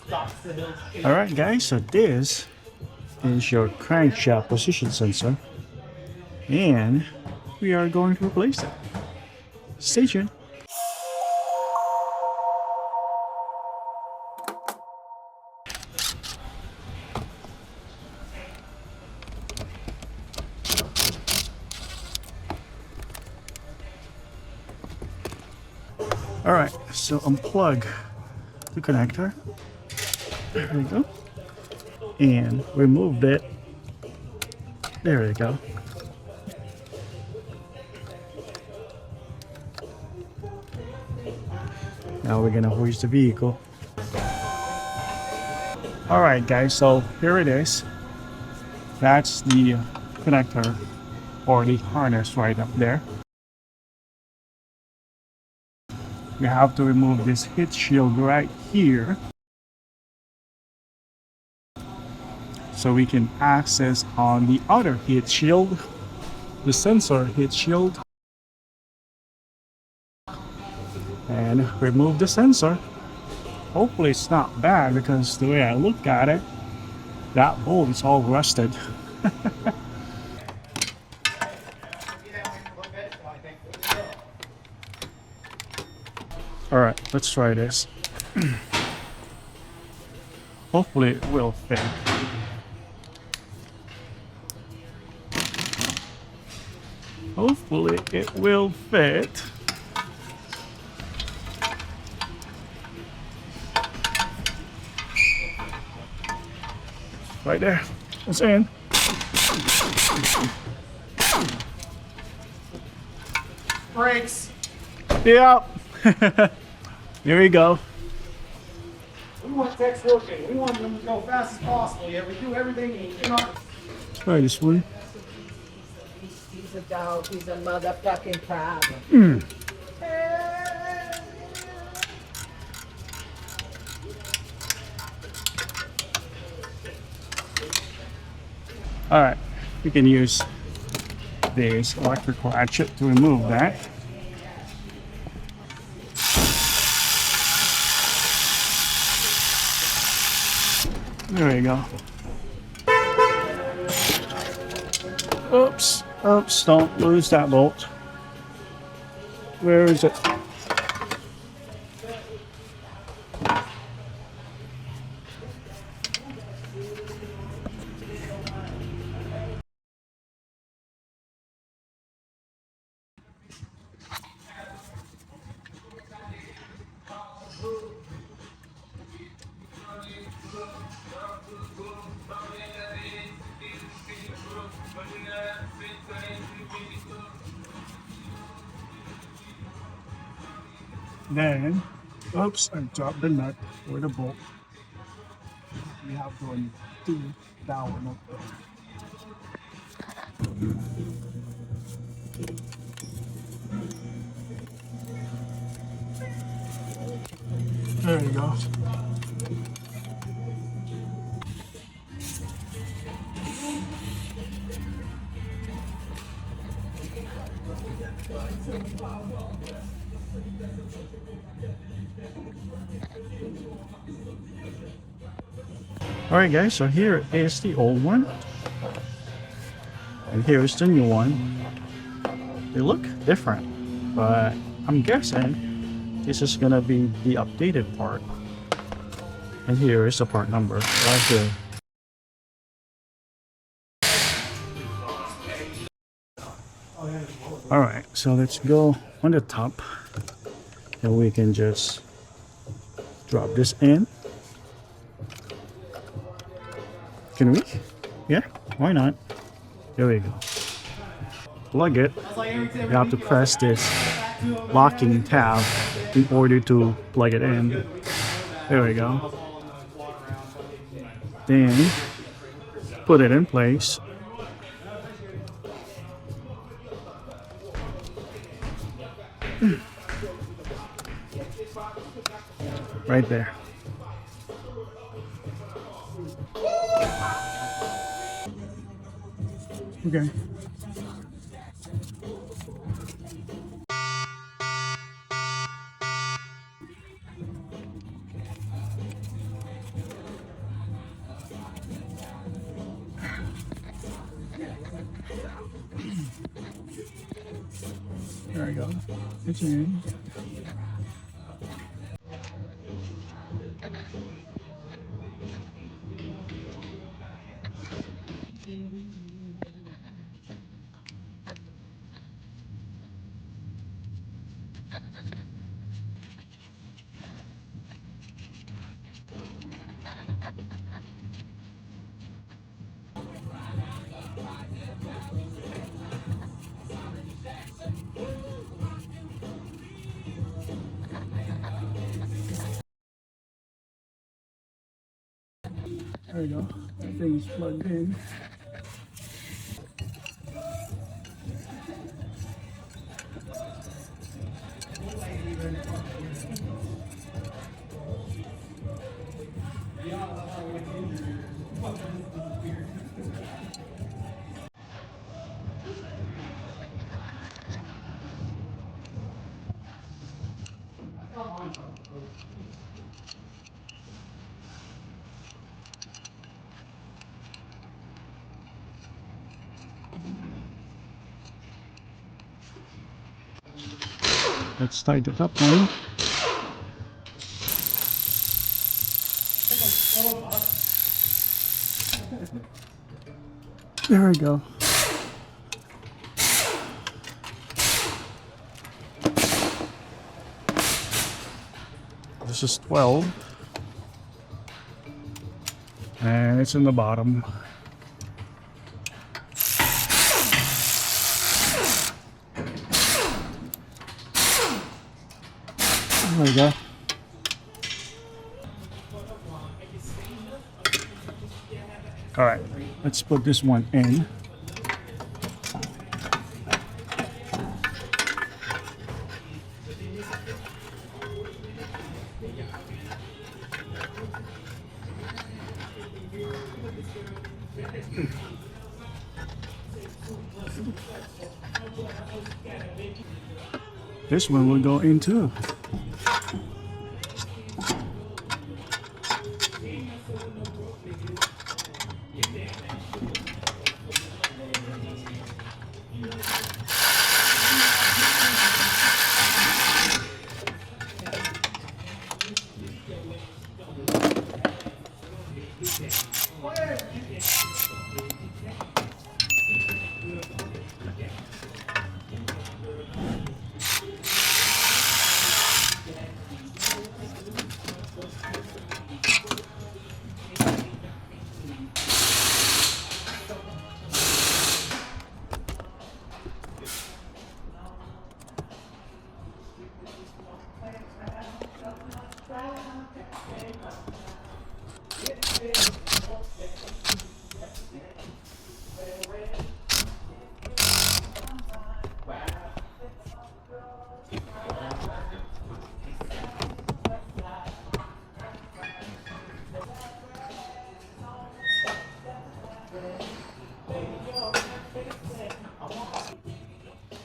Alright guys, so this is your crankshaft position sensor, and we are going to replace it. Stay tuned. Alright, so unplug the connector. There we go. And remove it. There we go. Now we're gonna hoist the vehicle. Alright guys, so here it is. That's the connector or the harness right up there. We have to remove this heat shield right here so we can access on the other heat shield, the sensor heat shield, and remove the sensor. Hopefully it's not bad, because the way I look at it, that bolt is all rusted. Alright, let's try this. Hopefully it will fit. Hopefully it will fit. Right there. It's in. Brakes. Yep. There we go. We want techs working. We want them to go fast as possible. Yeah, we do everything. You know. Try this one. He's a dog. He's a motherfucking problem. Alright, we can use this electric ratchet to remove that. There we go. Oops, oops, don't lose that bolt. Where is it? Then, oops, I dropped the nut or the bolt. We have to undo that one up there. There you go. Alright guys, so here is the old one, and here is the new one. They look different, but I'm guessing this is gonna be the updated part. And here is the part number right here. Alright, so let's go on the top, and we can just drop this in. Can we? Yeah, why not? There we go. Plug it. You have to press this locking tab in order to plug it in. There we go. Then put it in place. Right there. Okay. There we go. It's in. There we go. That thing's plugged in. Let's tighten it up now. There we go. This is 12. And it's in the bottom. There we go. All right, let's put this one in. This one will go in too.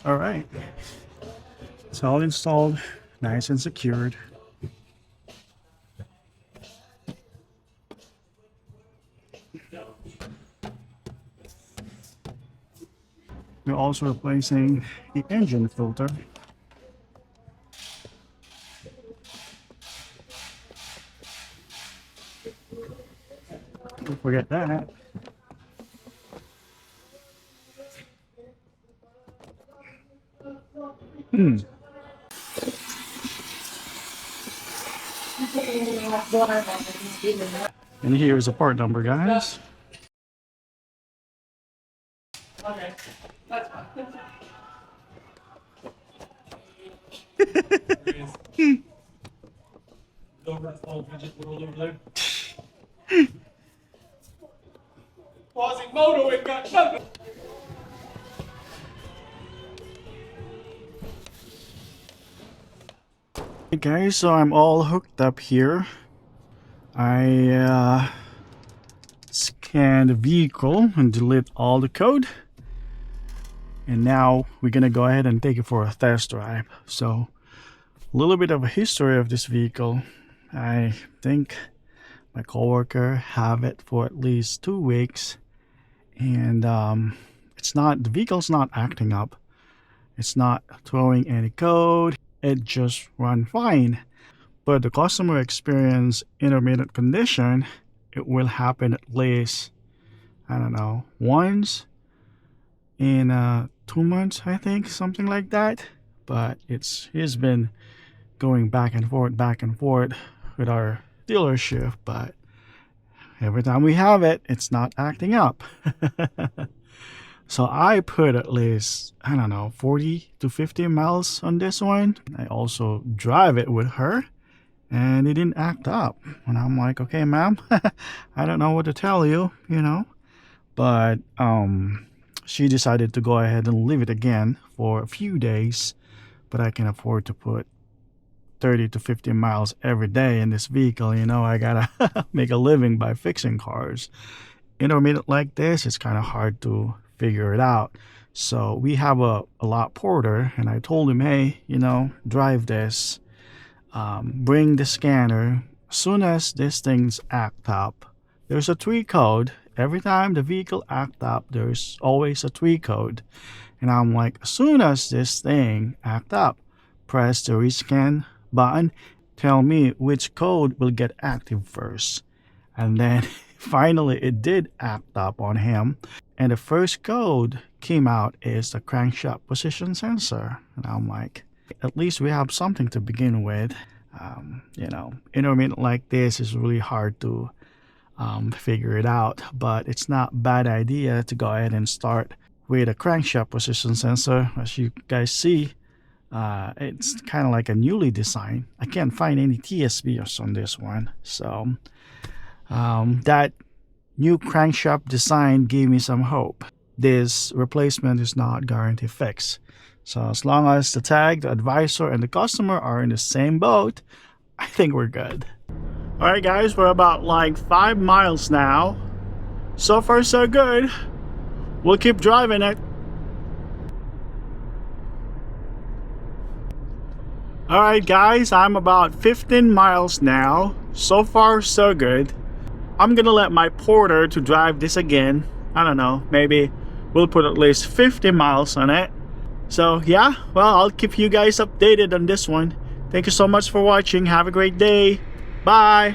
All right, it's all installed, nice and secured. We're also replacing the engine filter. Don't forget that. And here is a part number, guys. Okay, that's fine. Over that small fidget world over there. Quasimodo ain't got nothing. Hey guys, so I'm all hooked up here. I scanned the vehicle and delete all the code. And now we're gonna go ahead and take it for a test drive. So a little bit of a history of this vehicle. I think my coworker have it for at least 2 weeks, and the vehicle's not acting up. It's not throwing any code. It just run fine. But the customer experience intermittent condition, it will happen at least, I don't know, once in 2 months, I think, something like that. But it's been going back and forth with our dealership, but every time we have it, it's not acting up. So I put at least, I don't know, 40 to 50 miles on this one. I also drive it with her, and it didn't act up. And I'm like, okay, ma'am, I don't know what to tell you, you know. But she decided to go ahead and leave it again for a few days. But I can afford to put 30 to 50 miles every day in this vehicle. You know, I gotta make a living by fixing cars. Intermittent like this, it's kind of hard to figure it out. So we have a lot porter, and I told him, hey, you know, drive this, bring the scanner. As soon as this thing's act up, there's a tweak code. Every time the vehicle act up, there's always a tweak code. And I'm like, as soon as this thing act up, press the rescan button, tell me which code will get active first. And then finally it did act up on him, and the first code came out is the crankshaft position sensor. And I'm like, at least we have something to begin with. You know, intermittent like this is really hard to figure it out, but it's not bad idea to go ahead and start with a crankshaft position sensor. As you guys see, it's kind of like a newly designed. I can't find any TSBs on this one, so that new crankshaft design gave me some hope. This replacement is not guarantee fix, so as long as the tag, the advisor, and the customer are in the same boat, I think we're good. All right, guys, we're about like 5 miles now. So far, so good. We'll keep driving it. Alright guys, I'm about 15 miles now. So far so good. I'm gonna let my porter to drive this again. I don't know, maybe we'll put at least 50 miles on it. So yeah, well, I'll keep you guys updated on this one. Thank you so much for watching. Have a great day. Bye.